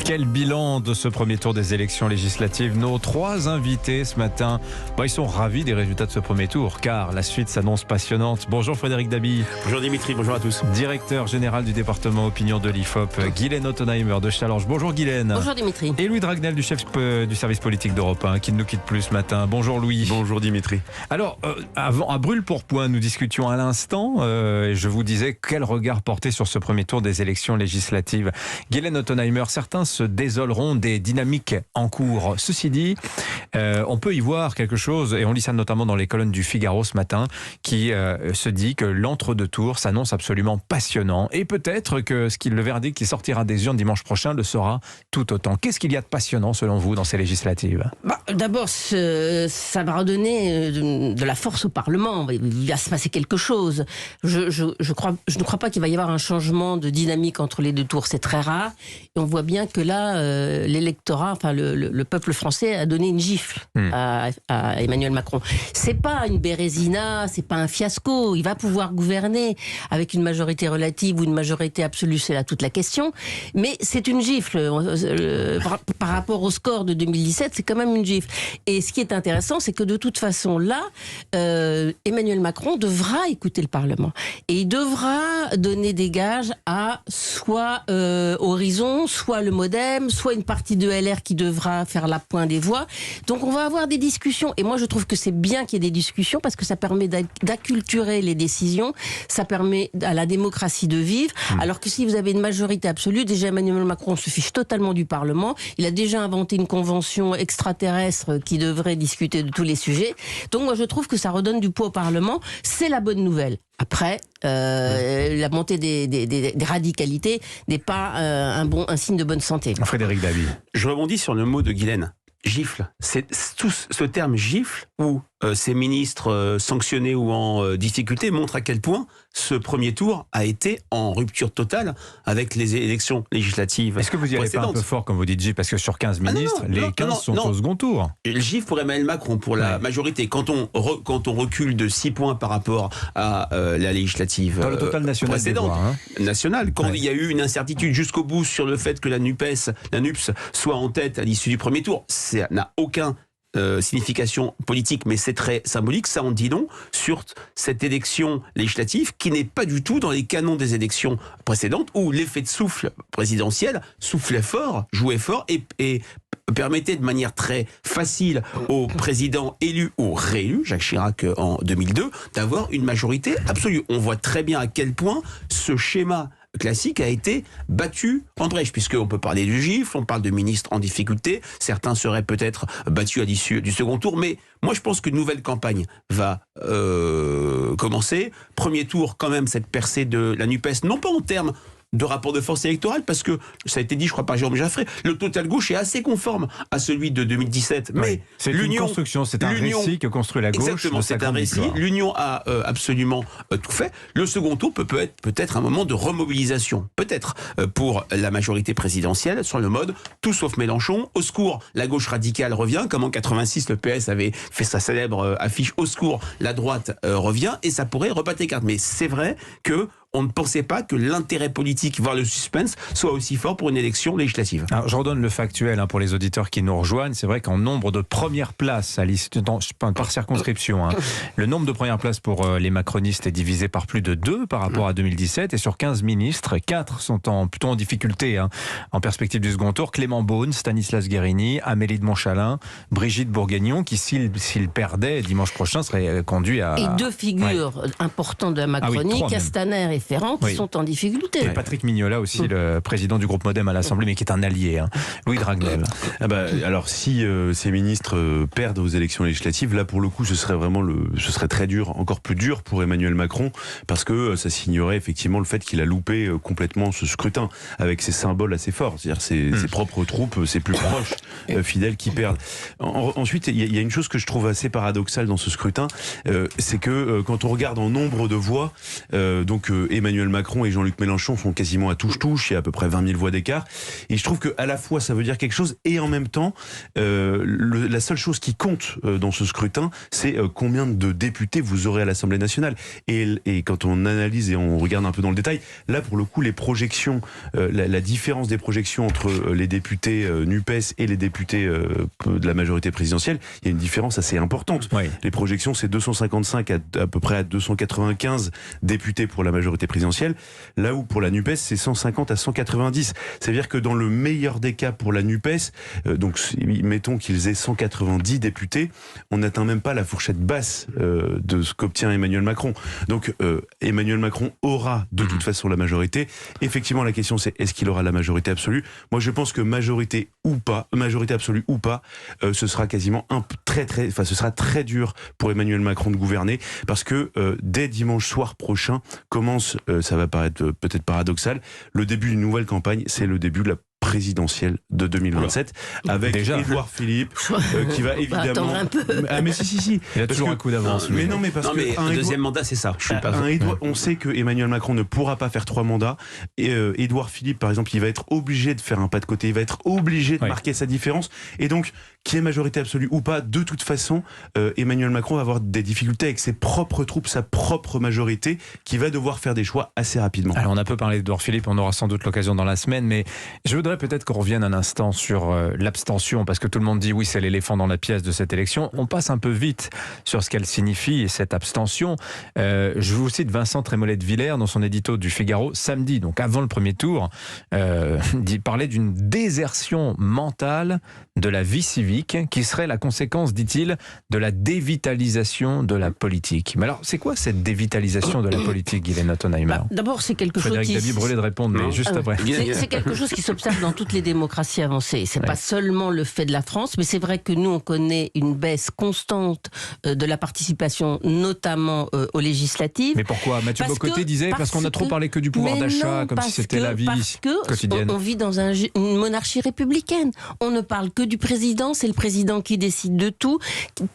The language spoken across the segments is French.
Quel bilan de ce premier tour des élections législatives? Nos trois invités ce matin, ils sont ravis des résultats de ce premier tour, car la suite s'annonce passionnante. Bonjour Frédéric Dabi. Bonjour Dimitri, bonjour à tous. Directeur général du département opinion de l'IFOP, Guylaine Ottenheimer de Challenge. Bonjour Guylaine. Bonjour Dimitri. Et Louis Dragnel du chef du service politique d'Europe 1, qui ne nous quitte plus ce matin. Bonjour Louis. Bonjour Dimitri. Alors, avant, à brûle pour point, nous discutions à l'instant, et je vous disais quel regard porter sur ce premier tour des élections législatives. Guylaine Ottenheimer, certains se désoleront des dynamiques en cours. Ceci dit, on peut y voir quelque chose, et on lit ça notamment dans les colonnes du Figaro ce matin, qui se dit que l'entre-deux tours s'annonce absolument passionnant. Et peut-être que le verdict qui sortira des urnes dimanche prochain le sera tout autant. Qu'est-ce qu'il y a de passionnant selon vous dans ces législatives? D'abord, ça va redonner de la force au Parlement. Il va se passer quelque chose. Je ne crois pas qu'il va y avoir un changement de dynamique entre les deux tours. C'est très rare. Et on voit bien que là, l'électorat, enfin le peuple français a donné une gifle à Emmanuel Macron. C'est pas une bérésina, c'est pas un fiasco. Il va pouvoir gouverner avec une majorité relative ou une majorité absolue, c'est là toute la question. Mais c'est une gifle. Par rapport au score de 2017, c'est quand même une gifle. Et ce qui est intéressant, c'est que de toute façon, là, Emmanuel Macron devra écouter le Parlement. Et il devra donner des gages à soit Horizon, soit le Modem, soit une partie de LR qui devra faire la pointe des voix. Donc on va avoir des discussions. Et moi, je trouve que c'est bien qu'il y ait des discussions parce que ça permet d'acculturer les décisions. Ça permet à la démocratie de vivre. Alors que si vous avez une majorité absolue, déjà Emmanuel Macron se fiche totalement du Parlement. Il a déjà inventé une convention extraterrestre qui devrait discuter de tous les sujets. Donc moi, je trouve que ça redonne du poids au Parlement. C'est la bonne nouvelle. Après, la montée des radicalités n'est pas un signe de bonne santé. Frédéric Dabi. Je rebondis sur le mot de Guylaine. Gifle. C'est tout ce terme gifle où ces ministres sanctionnés ou en difficulté montrent à quel point ce premier tour a été en rupture totale avec les élections législatives. Est-ce que vous y allez pas un peu fort quand vous dites gifle? Parce que sur 15 ministres, les 15 sont au second tour. Le gifle pour Emmanuel Macron, pour la majorité, quand on recule de 6 points par rapport à la législative dans le total national précédente, nationale, quand il y a eu une incertitude jusqu'au bout sur le fait que la NUPES soit en tête à l'issue du premier tour, ça n'a aucun signification politique, mais c'est très symbolique. Ça en dit long sur cette élection législative qui n'est pas du tout dans les canons des élections précédentes où l'effet de souffle présidentiel soufflait fort, jouait fort et permettait de manière très facile au président élu ou réélu, Jacques Chirac en 2002, d'avoir une majorité absolue. On voit très bien à quel point ce schéma classique a été battu en brèche, puisqu'on peut parler du gifle, on parle de ministres en difficulté, certains seraient peut-être battus à l'issue du second tour, mais moi je pense qu'une nouvelle campagne va commencer. Premier tour, quand même, cette percée de la NUPES, non pas en termes de rapport de force électorale, parce que ça a été dit, je crois, par Jérôme Jaffray, le total gauche est assez conforme à celui de 2017. Mais c'est une construction, c'est un récit que construit la gauche. Exactement, c'est un récit. L'Union a absolument tout fait. Le second tour peut être peut-être un moment de remobilisation, peut-être pour la majorité présidentielle, sur le mode tout sauf Mélenchon. Au secours, la gauche radicale revient, comme en 86, le PS avait fait sa célèbre affiche au secours, la droite revient, et ça pourrait rebattre les cartes. Mais c'est vrai que on ne pensait pas que l'intérêt politique, voire le suspense, soit aussi fort pour une élection législative. Alors, je redonne le factuel pour les auditeurs qui nous rejoignent. C'est vrai qu'en nombre de premières places, par circonscription, le nombre de premières places pour les macronistes est divisé par plus de 2 par rapport à 2017. Et sur 15 ministres, 4 sont plutôt en difficulté en perspective du second tour. Clément Beaune, Stanislas Guerini, Amélie de Montchalin, Brigitte Bourguignon, qui, s'il perdait dimanche prochain, serait conduit à... Et 2 figures importantes de la Macronie, Castaner et Ferrand, qui sont en difficulté. Et Patrick Mignola aussi, le président du groupe Modem à l'Assemblée, mais qui est un allié. Louis Dragnel. Alors si ces ministres perdent aux élections législatives, là pour le coup ce serait très dur, encore plus dur pour Emmanuel Macron, parce que ça signerait effectivement le fait qu'il a loupé complètement ce scrutin, avec ses symboles assez forts, c'est-à-dire ses propres troupes, ses plus proches fidèles qui perdent. Ensuite, il y a une chose que je trouve assez paradoxale dans ce scrutin, c'est que quand on regarde en nombre de voix, donc Emmanuel Macron et Jean-Luc Mélenchon sont quasiment à touche-touche, il y a à peu près 20 000 voix d'écart. Et je trouve qu'à la fois, ça veut dire quelque chose, et en même temps, la seule chose qui compte dans ce scrutin, c'est combien de députés vous aurez à l'Assemblée nationale. Et quand on analyse et on regarde un peu dans le détail, là, pour le coup, les projections, la différence des projections entre les députés NUPES et les députés de la majorité présidentielle, il y a une différence assez importante. Oui. Les projections, c'est 255 à peu près à 295 députés pour la majorité présidentielle, là où pour la NUPES, c'est 150 à 190. C'est-à-dire que dans le meilleur des cas pour la NUPES, donc mettons qu'ils aient 190 députés, on n'atteint même pas la fourchette basse de ce qu'obtient Emmanuel Macron. Donc Emmanuel Macron aura de toute façon la majorité. Effectivement, la question c'est est-ce qu'il aura la majorité absolue? Moi, je pense que majorité absolue ou pas, ce sera quasiment ce sera très dur pour Emmanuel Macron de gouverner, parce que dès dimanche soir prochain commence, ça va paraître peut-être paradoxal, le début d'une nouvelle campagne, c'est le début de la présidentielle de 2027 avec Édouard Philippe qui va évidemment attendre un peu. Ah mais si il a toujours un coup d'avance. Mais non, mais parce que un deuxième mandat, c'est ça. On sait que Emmanuel Macron ne pourra pas faire 3 mandats, et Édouard Philippe par exemple, il va être obligé de faire un pas de côté, il va être obligé de marquer sa différence, et donc qu'il y ait majorité absolue ou pas, de toute façon Emmanuel Macron va avoir des difficultés avec ses propres troupes, sa propre majorité, qui va devoir faire des choix assez rapidement. Alors on a peu parlé d'Édouard Philippe, on aura sans doute l'occasion dans la semaine, mais je voudrais peut-être qu'on revienne un instant sur l'abstention, parce que tout le monde dit oui, c'est l'éléphant dans la pièce de cette élection. On passe un peu vite sur ce qu'elle signifie, cette abstention. Je vous cite Vincent Trémollet de Villers dans son édito du Figaro samedi, donc avant le premier tour, parlait d'une désertion mentale de la vie civique qui serait la conséquence, dit-il, de la dévitalisation de la politique. Mais alors, c'est quoi cette dévitalisation de la politique, Guylaine Ottonheimer? D'abord, c'est quelque chose Frédéric Dabi brûlait de répondre, mais juste après. C'est quelque chose qui s'observe dans toutes les démocraties avancées. C'est pas seulement le fait de la France, mais c'est vrai que nous, on connaît une baisse constante de la participation, notamment aux législatives. Mais pourquoi? Mathieu Bocoté disait parce qu'on a trop parlé que du pouvoir d'achat, comme si c'était la vie quotidienne. On vit dans une monarchie républicaine. On ne parle que du président, c'est le président qui décide de tout.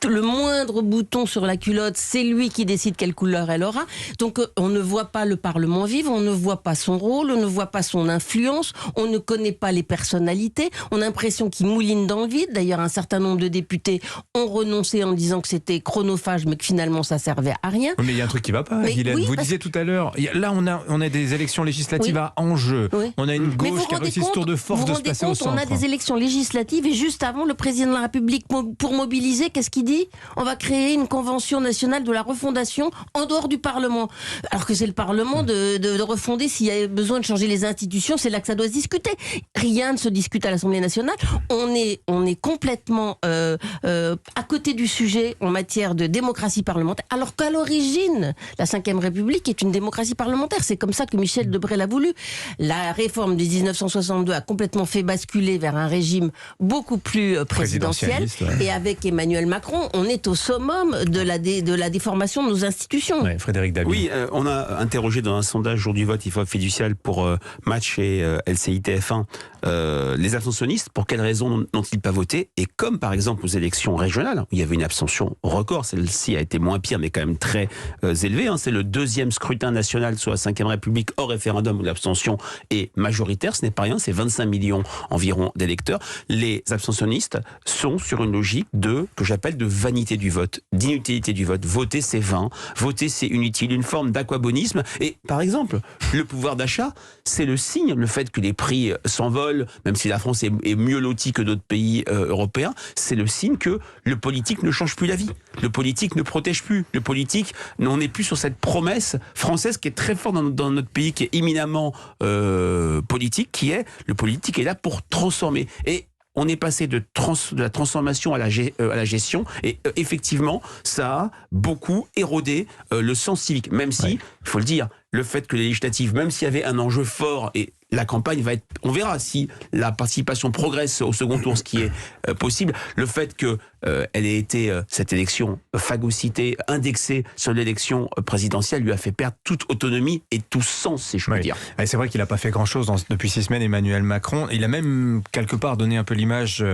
Le moindre bouton sur la culotte, c'est lui qui décide quelle couleur elle aura. Donc on ne voit pas le Parlement vivre, on ne voit pas son rôle, on ne voit pas son influence, on ne connaît pas les personnalités, on a l'impression qu'il mouline dans le vide. D'ailleurs, un certain nombre de députés ont renoncé en disant que c'était chronophage, mais que finalement ça servait à rien. Mais il y a un truc qui va pas, Guylaine. Vous disiez tout à l'heure, là on a des élections législatives à enjeu. On a une gauche qui a réussi ce tour de force de se placer au centre. On a des élections législatives et juste avant, le président de la République, pour mobiliser, qu'est-ce qu'il dit? On va créer une convention nationale de la refondation en dehors du Parlement. Alors que c'est le Parlement de refonder s'il y a besoin de changer les institutions, c'est là que ça doit se discuter. Rien ne se discute à l'Assemblée nationale. On est complètement à côté du sujet en matière de démocratie parlementaire, alors qu'à l'origine, la Ve République est une démocratie parlementaire. C'est comme ça que Michel Debré l'a voulu. La réforme de 1962 a complètement fait basculer vers un régime beaucoup plus présidentiel. Et avec Emmanuel Macron, on est au summum de la déformation de nos institutions. Frédéric Dabi. Oui, on a interrogé dans un sondage jour du vote IFOP Fiducial pour Match et LCI TF1 les abstentionnistes, pour quelles raisons n'ont-ils pas voté? Et comme par exemple aux élections régionales, où il y avait une abstention record, celle-ci a été moins pire mais quand même très élevée, c'est le deuxième scrutin national sous la Ve République hors référendum où l'abstention est majoritaire, ce n'est pas rien, c'est 25 millions environ d'électeurs. Les abstentionnistes sont sur une logique que j'appelle de vanité du vote, d'inutilité du vote. Voter c'est vain, voter c'est inutile, une forme d'aquabonisme. Et par exemple, le pouvoir d'achat, c'est le signe, le fait que les prix s'envolent, même si la France est mieux lotie que d'autres pays européens, c'est le signe que le politique ne change plus la vie. Le politique ne protège plus. Le politique, on n'est plus sur cette promesse française qui est très forte dans notre pays, qui est éminemment politique, qui est le politique est là pour transformer. Et on est passé de la transformation à la gestion, et effectivement, ça a beaucoup érodé le sens civique, même si, il faut le dire, le fait que les législatives, même s'il y avait un enjeu fort, et la campagne va être... On verra si la participation progresse au second tour, ce qui est possible. Le fait que elle ait été, cette élection, phagocytée, indexée sur l'élection présidentielle, lui a fait perdre toute autonomie et tout sens, si je puis dire. Et c'est vrai qu'il n'a pas fait grand-chose depuis 6 semaines, Emmanuel Macron. Il a même, quelque part, donné un peu l'image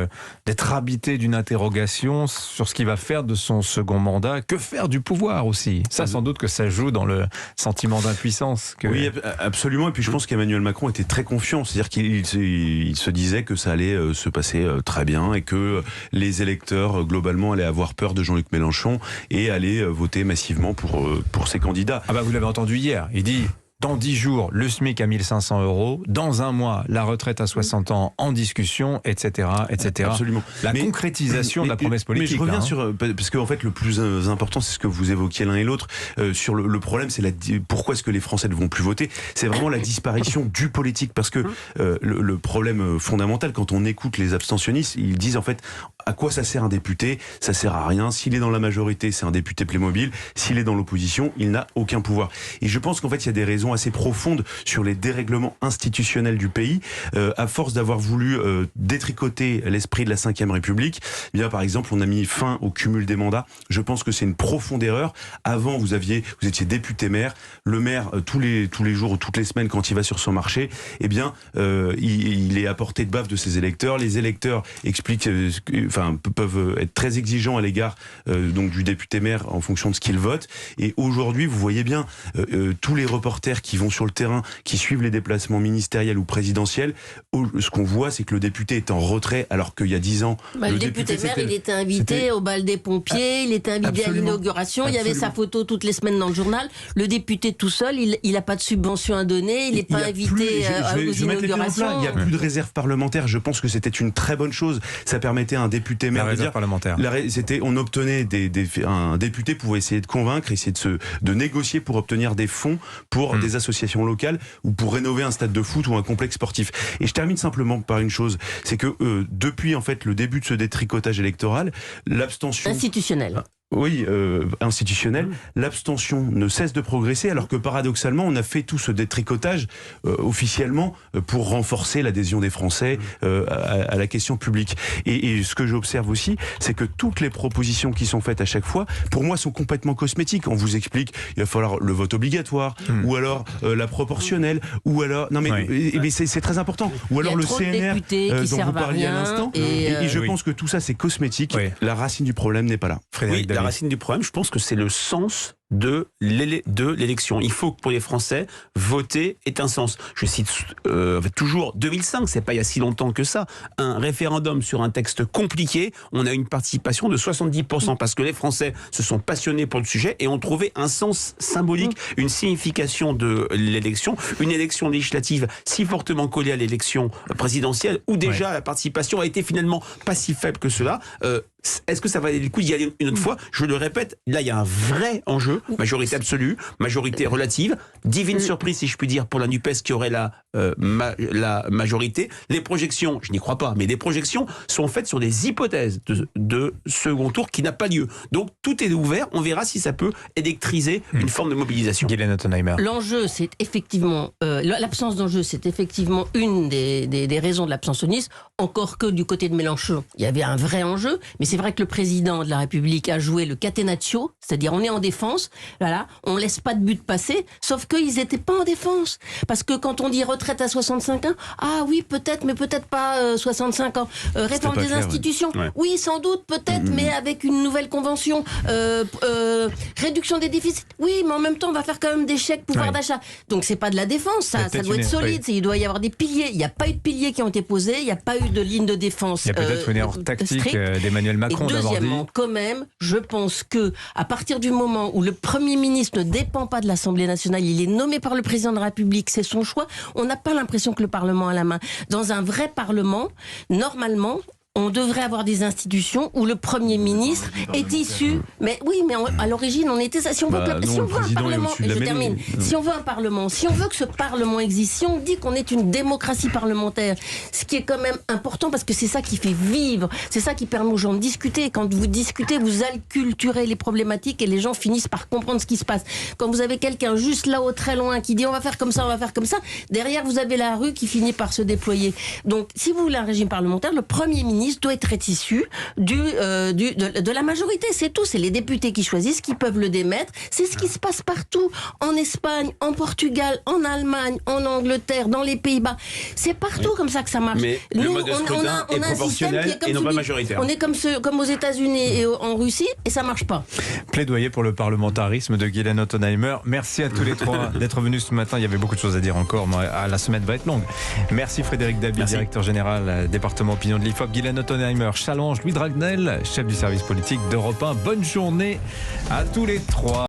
d'être habité d'une interrogation sur ce qu'il va faire de son second mandat. Que faire du pouvoir aussi? Ça, sans doute que ça joue dans le sentiment d'impuissance. Oui, absolument. Et puis je pense qu'Emmanuel Macron était très confiant. C'est-à-dire qu'il se disait que ça allait se passer très bien et que les électeurs globalement allaient avoir peur de Jean-Luc Mélenchon et allaient voter massivement pour ses candidats. Ah bah vous l'avez entendu hier, il dit... Dans 10 jours, le SMIC à 1 500 €. Dans un mois, la retraite à 60 ans en discussion, etc., etc. Absolument. La concrétisation de la promesse politique. Mais je reviens sur... Parce qu'en fait, le plus important, c'est ce que vous évoquiez l'un et l'autre. Sur le problème, c'est pourquoi est-ce que les Français ne vont plus voter? C'est vraiment la disparition du politique. Parce que le problème fondamental, quand on écoute les abstentionnistes, ils disent en fait, à quoi ça sert un député? Ça sert à rien. S'il est dans la majorité, c'est un député Playmobil. S'il est dans l'opposition, il n'a aucun pouvoir. Et je pense qu'en fait, il y a des raisons assez profonde sur les dérèglements institutionnels du pays, à force d'avoir voulu détricoter l'esprit de la Ve République. Eh bien, par exemple, on a mis fin au cumul des mandats. Je pense que c'est une profonde erreur. Avant, vous étiez député-maire. Le maire, tous les jours ou toutes les semaines, quand il va sur son marché, eh bien, il est à portée de baffe de ses électeurs. Les électeurs peuvent être très exigeants à l'égard donc du député-maire en fonction de ce qu'ils votent. Et aujourd'hui, vous voyez bien, tous les reporters qui vont sur le terrain, qui suivent les déplacements ministériels ou présidentiels, ce qu'on voit, c'est que le député est en retrait, alors qu'il y a 10 ans... le député maire, il était invité au bal des pompiers, il était invité à l'inauguration, il y avait sa photo toutes les semaines dans le journal. Le député tout seul, il n'a pas de subvention à donner, il n'est pas invité aux inaugurations. Il n'y a plus de réserve parlementaire. Je pense que c'était une très bonne chose. Ça permettait à un député maire de dire... parlementaire. On obtenait un député pouvait essayer de convaincre, essayer de négocier pour obtenir des fonds pour des associations locales ou pour rénover un stade de foot ou un complexe sportif. Et je termine simplement par une chose, c'est que depuis en fait le début de ce détricotage électoral, l'abstention institutionnelle. Oui, institutionnelle, l'abstention ne cesse de progresser, alors que paradoxalement, on a fait tout ce détricotage officiellement pour renforcer l'adhésion des Français à la question publique. Et ce que j'observe aussi, c'est que toutes les propositions qui sont faites à chaque fois, pour moi, sont complètement cosmétiques. On vous explique, il va falloir le vote obligatoire, ou alors la proportionnelle, ou alors... Non mais c'est très important. Ou alors le CNR dont vous parliez à l'instant. Et je pense que tout ça, c'est cosmétique. Oui. La racine du problème n'est pas là. Frédéric, la racine du problème, je pense que c'est le sens de l'élection. Il faut que pour les Français, voter ait un sens. Je cite toujours 2005, c'est pas il y a si longtemps que ça, un référendum sur un texte compliqué, on a une participation de 70% parce que les Français se sont passionnés pour le sujet et ont trouvé un sens symbolique, une signification de l'élection, une élection législative si fortement collée à l'élection présidentielle où déjà la participation a été finalement pas si faible que cela. Est-ce que ça valait le coup d'y aller une autre fois? Je le répète, là il y a un vrai enjeu, majorité absolue, majorité relative, divine surprise si je puis dire pour la NUPES qui aurait la majorité. Les projections, je n'y crois pas, mais les projections sont faites sur des hypothèses de second tour qui n'a pas lieu. Donc tout est ouvert, on verra si ça peut électriser une forme de mobilisation. Guylaine Ottenheimer. L'enjeu, c'est effectivement, l'absence d'enjeu, c'est effectivement une des raisons de l'abstentionnisme, encore que du côté de Mélenchon, il y avait un vrai enjeu, mais c'est vrai que le président de la République a joué le catenaccio, c'est-à-dire on est en défense, voilà, on laisse pas de but passer, sauf qu'ils étaient pas en défense. Parce que quand on dit retraite à 65 ans, ah oui, peut-être, mais peut-être pas 65 ans. Réforme des institutions, oui, sans doute, peut-être, mais avec une nouvelle convention. Réduction des déficits, oui, mais en même temps, on va faire quand même des chèques pouvoir d'achat. Donc c'est pas de la défense, ça doit être solide, il doit y avoir des piliers. Il n'y a pas eu de piliers qui ont été posés, il n'y a pas eu de ligne de défense. Il y a peut-être une erreur tactique d'Emmanuel Macron d'avoir dit... Deuxièmement, quand même, je pense que à partir du moment où le Premier ministre ne dépend pas de l'Assemblée nationale, il est nommé par le président de la République, c'est son choix, on n'a pas l'impression que le Parlement a la main. Dans un vrai Parlement, normalement, on devrait avoir des institutions où le Premier ministre est issu. Mais oui, mais à l'origine, on était ça. Si on veut, si on veut un parlement, et je termine. Si on veut un parlement, si on veut que ce parlement existe, si on dit qu'on est une démocratie parlementaire, ce qui est quand même important parce que c'est ça qui fait vivre, c'est ça qui permet aux gens de discuter. Quand vous discutez, vous acculturez les problématiques et les gens finissent par comprendre ce qui se passe. Quand vous avez quelqu'un juste là-haut, très loin, qui dit on va faire comme ça, on va faire comme ça, derrière vous avez la rue qui finit par se déployer. Donc, si vous voulez un régime parlementaire, le Premier ministre doit être issu de la majorité. C'est tout. C'est les députés qui choisissent, qui peuvent le démettre. C'est ce qui se passe partout. En Espagne, en Portugal, en Allemagne, en Angleterre, dans les Pays-Bas. C'est partout comme ça que ça marche. Mais nous, le mode de scrutin est proportionnel et non pas majoritaire. On est comme aux États-Unis et en Russie et ça marche pas. Plaidoyer pour le parlementarisme de Guylaine Ottonheimer. Merci à tous les trois d'être venus ce matin. Il y avait beaucoup de choses à dire encore, mais la semaine va être longue. Merci Frédéric Dabi, directeur général département opinion de l'IFOP, Guylaine Ottonheimer, Challenge, Louis Dragnel, chef du service politique d'Europe 1. Bonne journée à tous les trois.